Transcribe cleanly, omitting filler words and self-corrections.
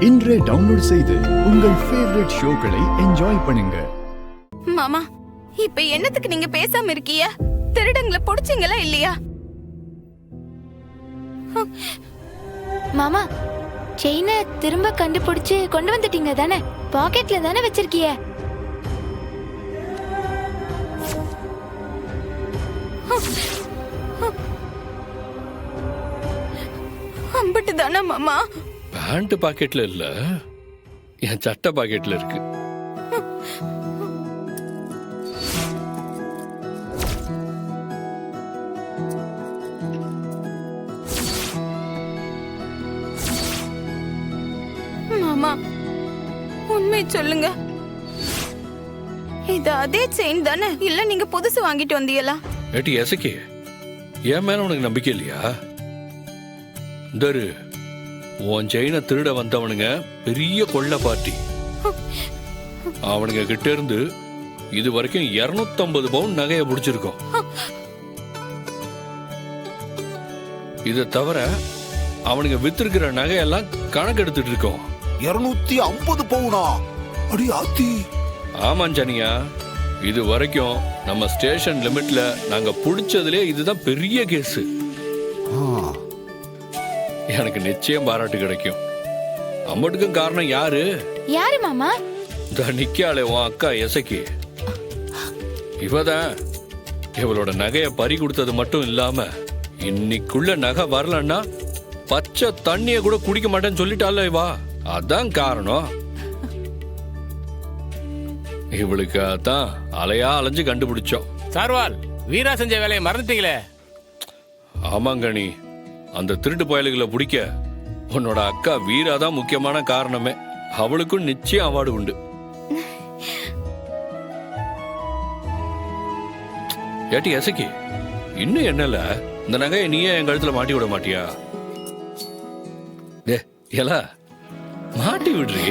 இன்றே டவுன்லோட் செய்து உங்கள் ஃபேவரட் ஷோக்களை என்ஜாய் பண்ணுங்க. மாமா, இப்ப என்னத்துக்கு நீங்க பேசாம இருக்கீங்க? திருடங்களை புடிச்சீங்களா இல்லையா? மாமா, செயினை திரும்ப கண்டுபிடிச்சு கொண்டு வந்துட்டீங்க தானே? பாக்கெட்ல தானே வச்சிருக்கீங்க? அம்பிட்டு தானே மாமா? பேண்ட் பாக்கெட்ல இல்ல, என் சட்டை பாக்கெட்ல இருக்கு. மாமா, உண்மை சொல்லுங்க, இது அதே செயின் தானே? இல்ல நீங்க புதுசு வாங்கிட்டு வந்தீங்களா? ஏட்டி எசக்கி, என் மேல உனக்கு நம்பிக்கை இல்லையா? தரு, உன் செயினை திருட வந்தவனுங்க பெரிய கொள்ள பார்ட்டி. அவனுங்க கிட்ட இருந்து இது வரைக்கும் 250 பவுன் நகையை பிடிச்சிருக்கோம். இதை தவிர அவனுங்க வித்திருக்கிற நகையெல்லாம் கணக்கு எடுத்துட்டு இருக்கோம். 250 பவுனா? அடி ஆத்தி! ஆமாம் ஜனியா, இது வரைக்கும் நம்ம ஸ்டேஷன் லிமிட்ல நாங்க புடிச்சதுலே இதுதான் பெரிய கேஸ். எனக்கு நிச்சயம் பாராட்டு கிடைக்கும். அம்மட்டுக்கும் காரணம் யாரு? யாரு மாமா? நிக்காளே உன் அக்கா எசக்கி. இவதான் இவளோட நகைய பறி கொடுத்தது மட்டும் இல்லாம இன்னைக்குள்ள நகை வரலன்னா பச்சை தண்ணிய கூட குடிக்க மாட்டேன்னு சொல்லிட்டால இவா. அதான் காரணம். இவளுக்காகத்தான் அலையா அலைஞ்சு கண்டுபிடிச்சோம். சார்வால், வீரா செஞ்ச வேலையை மறந்துட்டீங்களே. ஆமாங்கணி, அந்த திருட்டு பயலுகளை பிடிக்க உன்னோட அக்கா வீரா தான் முக்கியமான காரணமே. அவளுக்கும் நிச்சயம் அவார்டு உண்டு. ஏட்டி எசக்கி, இன்னும் என்னல இந்த நகையை நீயே என் கழுத்துல மாட்டி விட மாட்டியா? ஏல மாட்டி விடுறி.